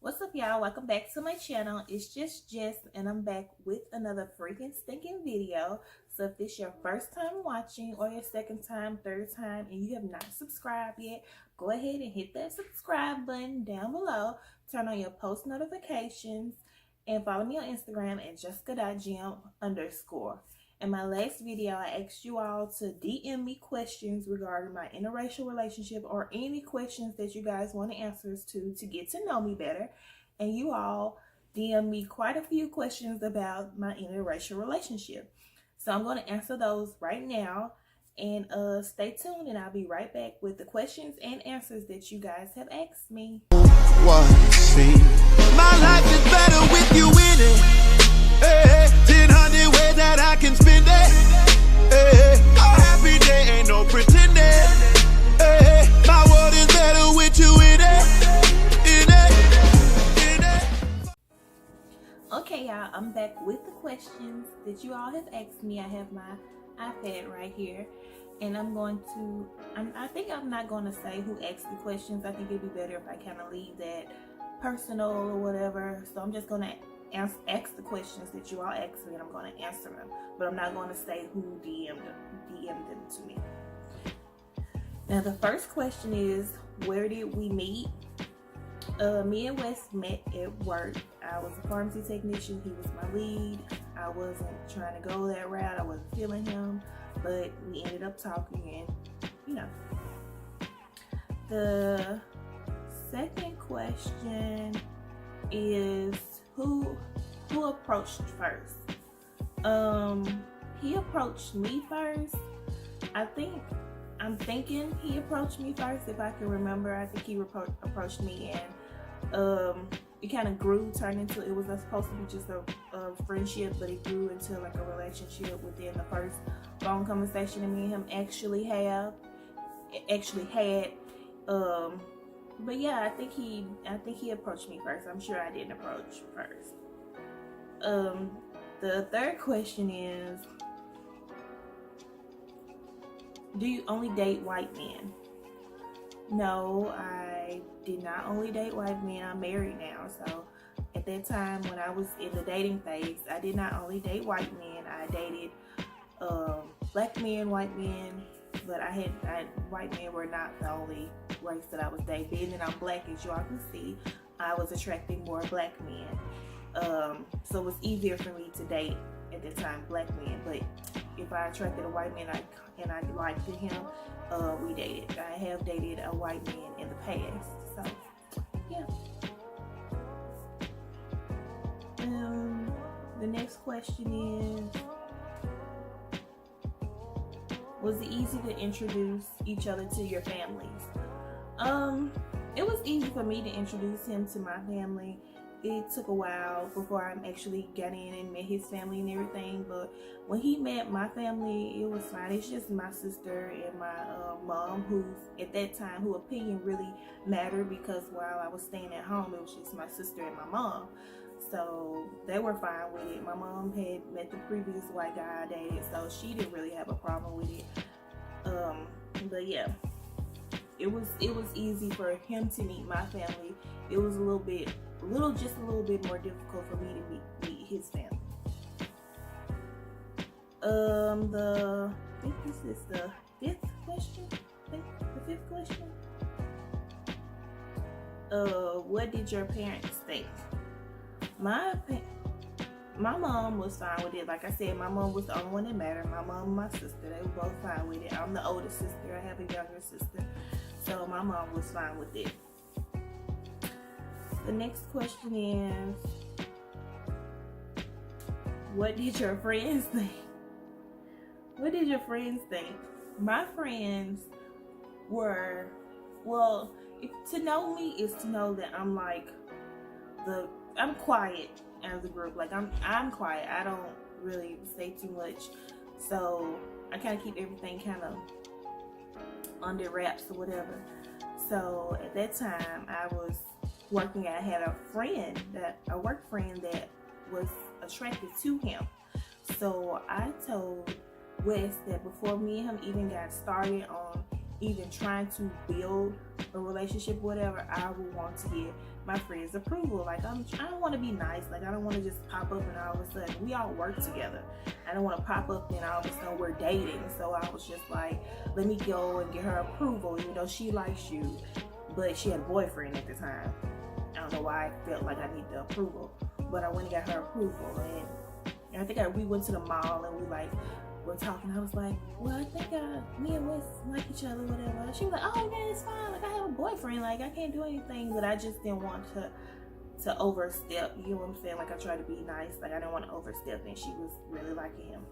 What's up, y'all? Welcome back to my channel. It's just Jess, and I'm back with another freaking stinking video. So if this is your first time watching, or your second time, third time, and you have not subscribed yet, go ahead and hit that subscribe button down below. Turn on your post notifications, and follow me on Instagram at jessica.gm_. In my last video, I asked you all to DM me questions regarding my interracial relationship, or any questions that you guys want answers to get to know me better. And you all DM me quite a few questions about my interracial relationship. So I'm going to answer those right now. And stay tuned, and I'll be right back with the questions and answers that you guys have asked me. My life is better with you in it. 1000 ways that I can spend it. A happy day, ain't no pretending. My world is better with you in it. Okay, y'all, I'm back with the questions that you all have asked me. I have my iPad right here, and I think I'm not going to say who asked the questions. I think it'd be better if I kind of leave that personal or whatever. So I'm just going to ask the questions that you all asked me, and I'm going to answer them. But I'm not going to say who DM'd them to me. Now, the first question is, where did we meet? Me and Wes met at work. I was a pharmacy technician. He was my lead. I wasn't trying to go that route. I wasn't feeling him, but we ended up talking, and The second question is, who approached first? He approached me first. I'm thinking he approached me first, if I can remember. I think he approached me, and it kind of turned into, it was supposed to be just a friendship, but it grew into like a relationship within the first phone conversation that me and him actually had. But yeah, I think he approached me first. I'm sure I didn't approach first. The third question is, do you only date white men? No, I did not only date white men. I'm married now, so at that time when I was in the dating phase, I did not only date white men. I dated black men, white men, but white men were not the only race that I was dating. Being that I'm black, as you all can see, I was attracting more black men. So it was easier for me to date at the time black men. But if I attracted a white man and I liked him, we dated. I have dated a white man in the past. So yeah. The next question is, was it easy to introduce each other to your families? It was easy for me to introduce him to my family. It took a while before I actually got in and met his family and everything, but when he met my family, it was fine. It's just my sister and my mom, whose opinion really mattered, because while I was staying at home, it was just my sister and my mom. So they were fine with it. My mom had met the previous white guy I dated, so she didn't really have a problem with it. But yeah, it was easy for him to meet my family. It was just a little bit more difficult for me to meet his family. I think this is the fifth question. What did your parents think? My mom was fine with it. Like I said, my mom was the only one that mattered. My mom and my sister, they were both fine with it. I'm the oldest sister. I have a younger sister. So my mom was fine with it. The next question is, what did your friends think? What did your friends think? My friends were, to know me is to know that I'm quiet as a group. Like I'm quiet. I don't really say too much. So I kind of keep everything kind of under wraps or whatever. So at that time I was working. I had a work friend that was attracted to him. So I told Wes that before me and him even got started on even trying to build a relationship, whatever, I would want to get my friend's approval. Like I don't want to be nice. Like I don't want to just pop up and all of a sudden we all work together. I don't want to pop up and all of a sudden we're dating. So I was just like, let me go and get her approval, even though she likes you, but she had a boyfriend at the time. I don't know why I felt like I need the approval, but I went and got her approval, and I think we went to the mall and we like were talking. I was like, well, I think me and Wes like each other, whatever. She was like, oh yeah, it's fine. Like I have a boyfriend. Like I can't do anything, but I just didn't want to overstep. You know what I'm saying? Like I tried to be nice. Like I didn't want to overstep, and she was really liking him.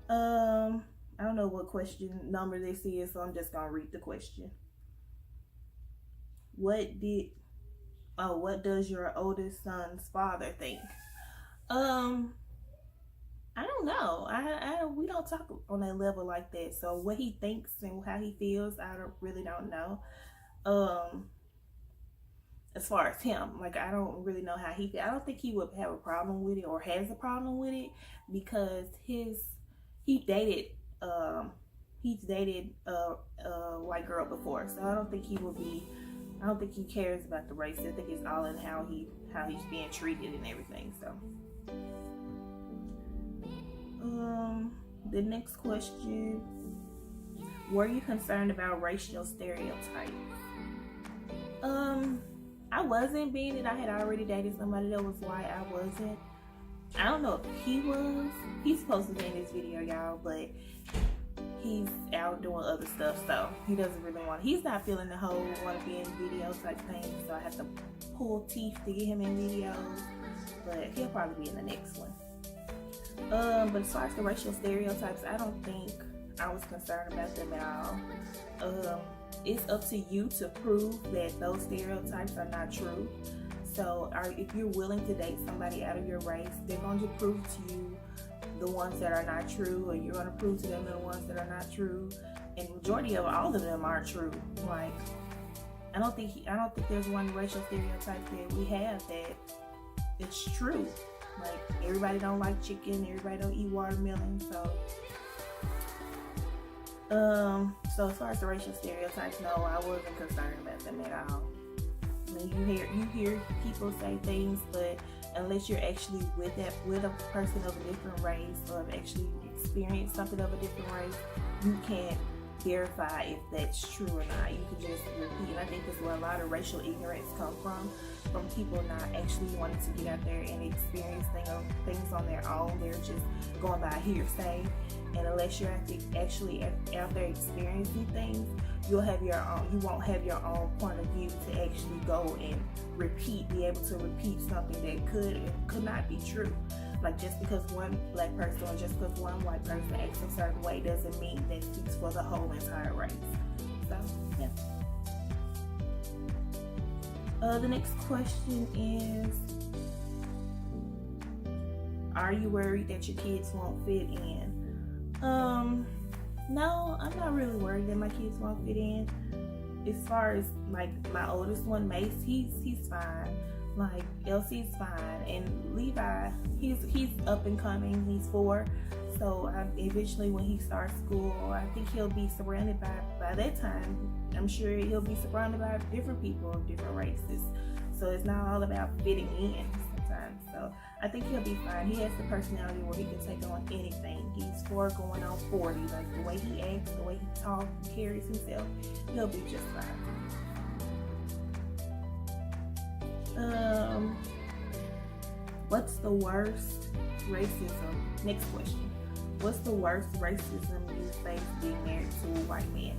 I don't know what question number this is, so I'm just gonna read the question. What does your oldest son's father think? I don't know. We don't talk on that level like that. So what he thinks and how he feels, I really don't know. As far as him, like I don't really know how he feels. I don't think he would have a problem with it or has a problem with it because he's dated a white girl before. So I don't think he cares about the race. I think it's all in how he's being treated and everything. So the next question, were you concerned about racial stereotypes? I wasn't, being that I had already dated somebody that was white. I wasn't. I don't know if he was. He's supposed to be in this video, y'all, but he's out doing other stuff, so he doesn't really he's not feeling the whole want to be in videos type thing, so I have to pull teeth to get him in videos, but he'll probably be in the next one. But as far as the racial stereotypes, I don't think I was concerned about them at all. It's up to you to prove that those stereotypes are not true. So if you're willing to date somebody out of your race, they're going to prove to you the ones that are not true, or you're going to prove to them the ones that are not true. And majority of all of them are true. Like I don't think there's one racial stereotype that we have that it's true. Like everybody don't like chicken, everybody don't eat watermelon, so as far as the racial stereotypes, no, I wasn't concerned about them at all. I mean, you hear people say things, but unless you're actually with a person of a different race or have actually experienced something of a different race, you can't verify if that's true or not. You can just repeat. And I think that's where a lot of racial ignorance come from people not actually wanting to get out there and experience things on their own. They're just going by hearsay. And unless you're actually out there experiencing things, you won't have your own point of view to actually go and be able to repeat something that could not be true. Like just because one black person or just because one white person acts a certain way doesn't mean that speaks for the whole entire race. So yeah. The next question is, are you worried that your kids won't fit in? No, I'm not really worried that my kids won't fit in. As far as like my oldest one, Mace, he's fine. Like Elsie's fine, and Levi, he's up and coming. He's 4, so eventually when he starts school, I think he'll be surrounded by that time. I'm sure he'll be surrounded by different people of different races. So it's not all about fitting in sometimes. So I think he'll be fine. He has the personality where he can take on anything. He's 4 going on 40. Like the way he acts, the way he talks, carries himself, he'll be just fine. What's the worst racism? Next question. What's the worst racism you face being married to a white man?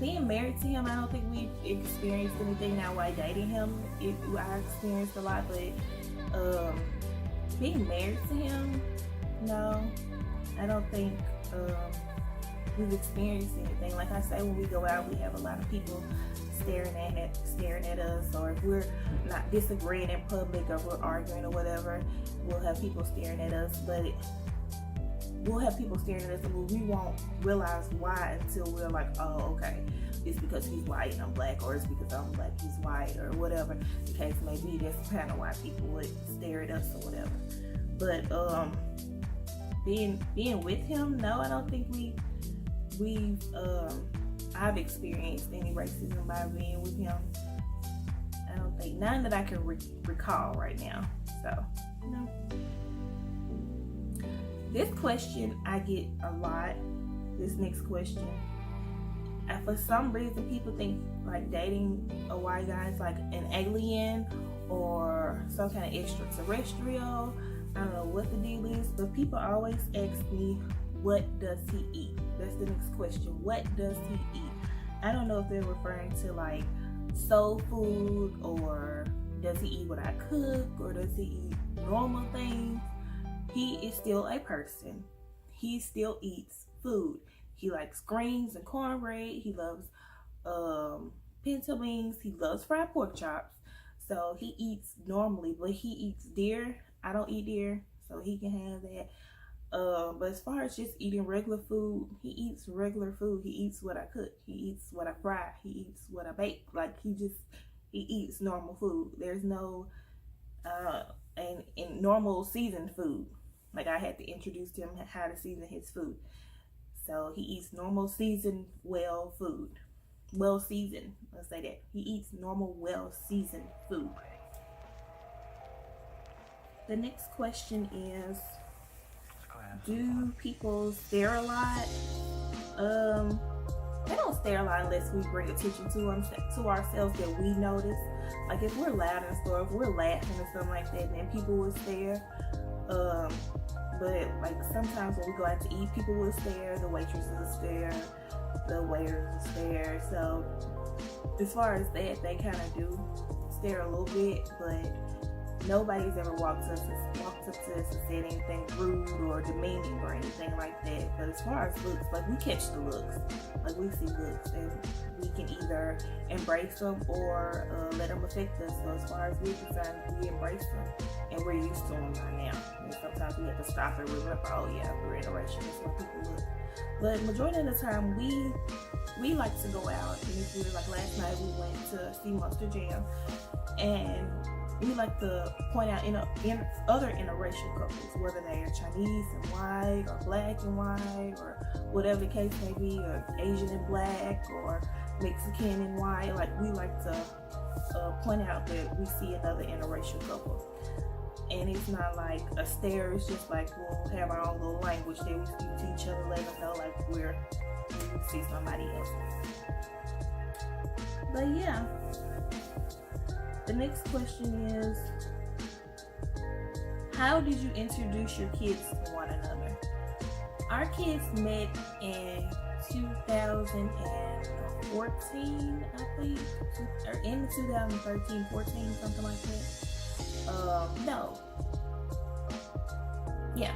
Being married to him, I don't think we've experienced anything now while dating him. I experienced a lot, but being married to him, no, I don't think we've experienced anything. Like I say, when we go out, we have a lot of people staring at us, or if we're not disagreeing in public or we're arguing or whatever, we'll have people staring at us, but we'll have people staring at us and we won't realize why until we're like, oh, okay, it's because he's white and I'm black, or it's because I'm black, he's white, or whatever the case may be. That's kind of why people would stare at us or whatever. But being with him, no, I don't think we I've experienced any racism by being with him. I don't think, none that I can recall right now. So, no. This question I get a lot. This next question. And for some reason, people think like dating a white guy is like an alien or some kind of extraterrestrial. I don't know what the deal is, but people always ask me, what does he eat? That's the next question. What does he eat? I don't know if they're referring to like soul food, or does he eat what I cook, or does he eat normal things? He is still a person. He still eats food. He likes greens and cornbread. He loves pinto beans. He loves fried pork chops. So he eats normally, but he eats deer. I don't eat deer, so he can have that. But as far as just eating regular food, he eats regular food. He eats what I cook. He eats what I fry. He eats what I bake. Like he eats normal food. There's no and normal seasoned food. Like I had to introduce him how to season his food. So he eats normal seasoned well food. Well seasoned. Let's say that. He eats normal well seasoned food. The next question is, do people stare a lot? They don't stare a lot unless we bring attention to ourselves that we notice. Like if we're loud in the store, if we're laughing or something like that, then people will stare. But like sometimes when we go out to eat, people will stare. The waitresses will stare. The waiters will stare. So as far as that, they kind of do stare a little bit, but nobody's ever walked up to us and said anything rude or demeaning or anything like that. But as far as looks, like we catch the looks, like we see looks, and we can either embrace them or let them affect us. So as far as we're concerned, we embrace them and we're used to them by now. And sometimes we have to stop and remember, oh yeah, we're interracial. That's what people look. But majority of the time, we like to go out, and if we like last night, we went to see Monster Jam, and we like to point out in other interracial couples, whether they are Chinese and white, or black and white, or whatever the case may be, or Asian and black, or Mexican and white. Like we like to point out that we see another interracial couple. And it's not like a stare, it's just like we'll have our own little language that we speak to each other, let them know like we see somebody else. But yeah. The next question is, how did you introduce your kids to one another? Our kids met in 2014, I think, or in 2013, 14, something like that. No. Yeah.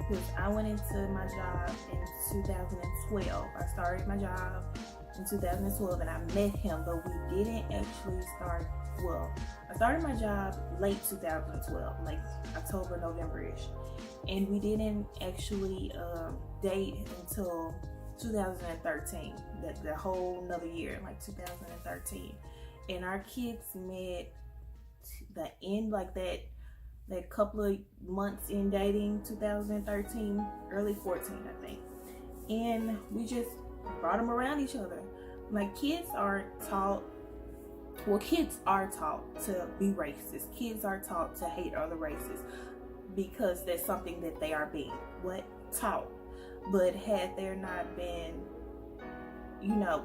Because I went into my job in 2012. I started my job in 2012 and I met him, but we didn't actually start, well, I started my job late 2012, like October, November-ish, and we didn't actually date until 2013, the whole another year, like 2013, and our kids met the end, like that couple of months in dating, 2013, early 14, I think, and we just brought them around each other. Like kids are taught to be racist. Kids are taught to hate other races because that's something that they are being taught. But had there not been,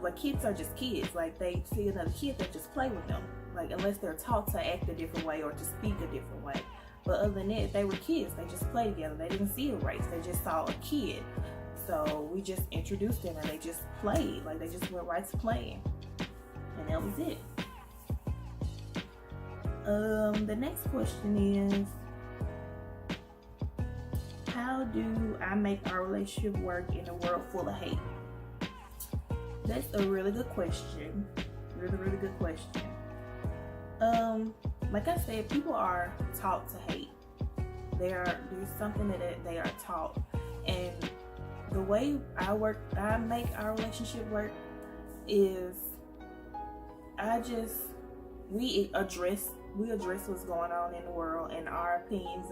like kids are just kids. Like they see another kid, they just play with them. Like unless they're taught to act a different way or to speak a different way. But other than that, they were kids. They just played together. They didn't see a race. They just saw a kid. So we just introduced them and they just played. Like they just went right to playing. And that was it. The next question is, how do I make our relationship work in a world full of hate? That's a really good question. Really, really good question. Like I said, people are taught to hate. There's something that they are taught. And the way I make our relationship work is we address what's going on in the world and our opinions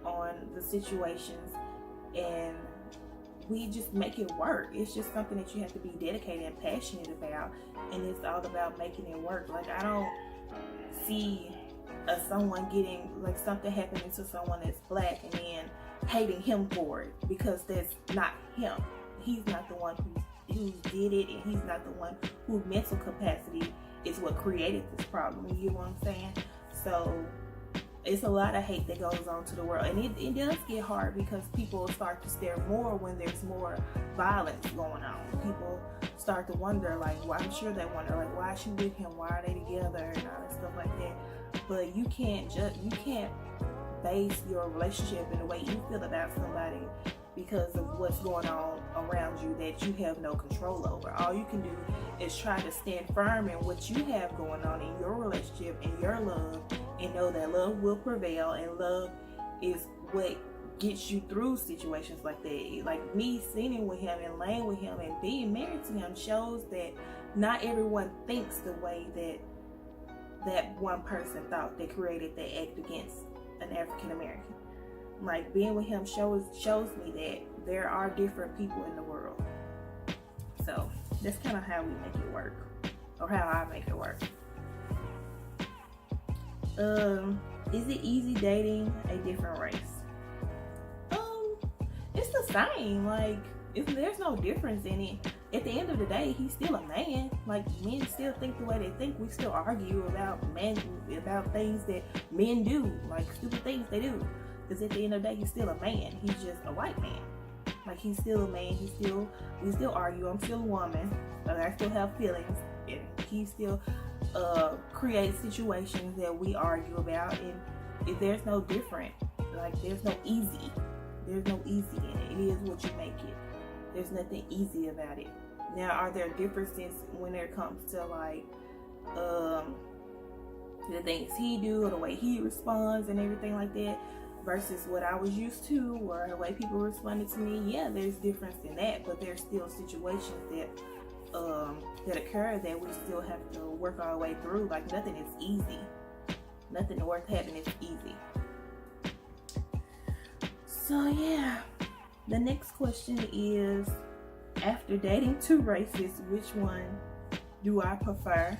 on the situations, and we just make it work. It's just something that you have to be dedicated and passionate about, and it's all about making it work. Like, I don't see someone getting, like, something happening to someone that's black and then hating him for it, because that's not him. He's not the one who did it, and he's not the one whose mental capacity is what created this problem. You get what I'm saying? So it's a lot of hate that goes on to the world, and it does get hard because people start to stare more when there's more violence going on. People start to wonder, like, well, I'm sure they wonder, like, why is she with him? Why are they together? And all that stuff like that. But you can't base your relationship in the way you feel about somebody because of what's going on around you that you have no control over. All you can do is try to stand firm in what you have going on in your relationship and your love, and know that love will prevail, and love is what gets you through situations like that. Like, me sitting with him and laying with him and being married to him shows that not everyone thinks the way that one person thought that created that act against an African American. Like, being with him shows me that there are different people in the world. So that's kind of how we make it work, or how I make it work. Is it easy dating a different race? It's the same. Like, there's no difference in it. At the end of the day, he's still a man. Like, men still think the way they think. We still argue about things that men do, like stupid things they do. Because at the end of the day, he's still a man. He's just a white man. Like, he's still a man. We still argue. I'm still a woman. But I still have feelings. And he still creates situations that we argue about. And if there's no different. Like, there's no easy. There's no easy in it. It is what you make it. There's nothing easy about it. Now, are there differences when it comes to, like, the things he do or the way he responds and everything like that versus what I was used to or the way people responded to me? Yeah, there's difference in that, but there's still situations that occur that we still have to work our way through. Like, nothing is easy. Nothing worth having is easy. So yeah, the next question is, after dating two races, which one do I prefer?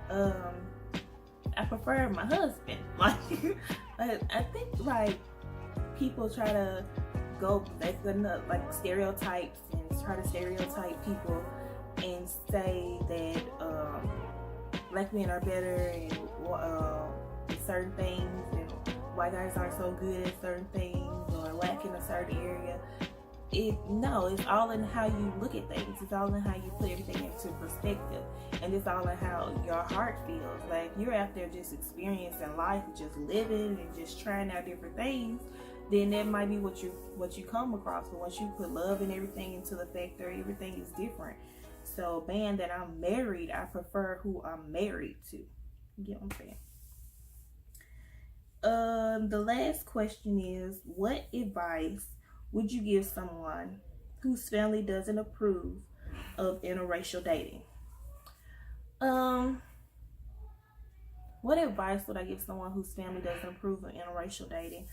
I prefer my husband. Like, I think, like, people try to go back to, like, stereotypes and try to stereotype people and say that black men are better in certain things, and white guys aren't so good at certain things, or lack in a certain area. No, it's all in how you look at things. It's all in how you put everything into perspective, and it's all in how your heart feels. Like, you're out there just experiencing life, just living and just trying out different things, then that might be what you come across. But once you put love and everything into the factor, everything is different. So, being that I'm married, I prefer who I'm married to. You get what I'm saying? The last question is, what advice would you give someone whose family doesn't approve of interracial dating? What advice would I give someone whose family doesn't approve of interracial dating?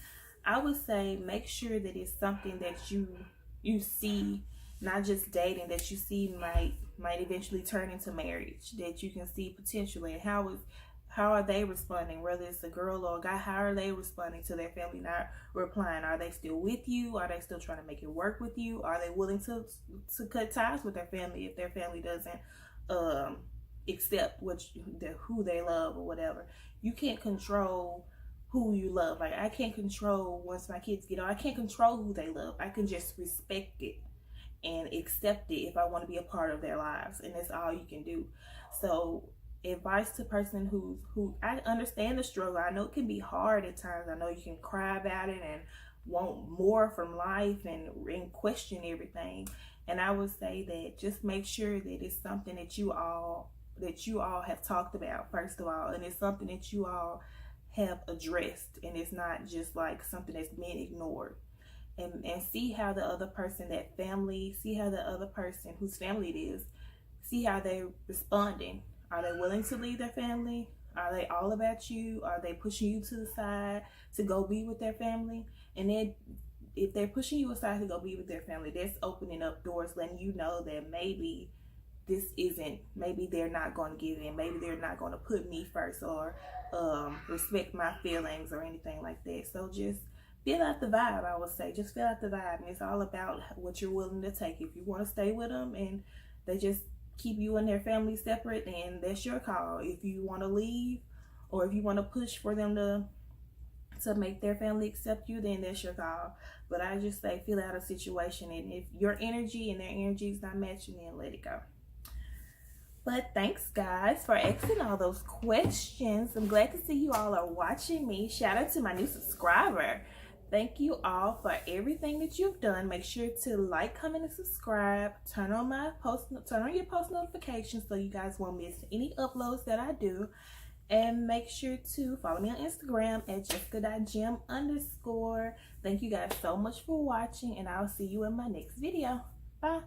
I would say make sure that it's something that you see, not just dating, that you see might eventually turn into marriage, that you can see potentially. And how are they responding? Whether it's a girl or a guy, how are they responding to their family not replying? Are they still with you? Are they still trying to make it work with you? Are they willing to cut ties with their family if their family doesn't accept who they love or whatever? You can't control who you love. Like, I can't control, once my kids get on, I can't control who they love. I can just respect it and accept it if I want to be a part of their lives, and that's all you can do. So, advice to person who I understand the struggle. I know it can be hard at times. I know you can cry about it and want more from life and question everything. And I would say that just make sure that it's something that you all have talked about, first of all, and it's something that you all have addressed, and it's not just like something that's been ignored. And see how the other person, see how the other person whose family it is, see how they're responding. Are they willing to leave their family? Are they all about you? Are they pushing you to the side to go be with their family? And then if they're pushing you aside to go be with their family, that's opening up doors, letting you know that maybe maybe they're not going to give in, maybe they're not going to put me first, or respect my feelings or anything like that. So just feel out the vibe. I would say just feel out the vibe, and it's all about what you're willing to take. If you want to stay with them and they just keep you and their family separate, then that's your call. If you want to leave, or if you want to push for them to make their family accept you, then that's your call. But I just say feel out a situation, and if your energy and their energy is not matching, then let it go. But thanks, guys, for asking all those questions. I'm glad to see you all are watching me. Shout out to my new subscriber. Thank you all for everything that you've done. Make sure to like, comment, and subscribe. Turn on your post notifications so you guys won't miss any uploads that I do. And make sure to follow me on Instagram at jessica.gem_. Thank you guys so much for watching, and I'll see you in my next video. Bye.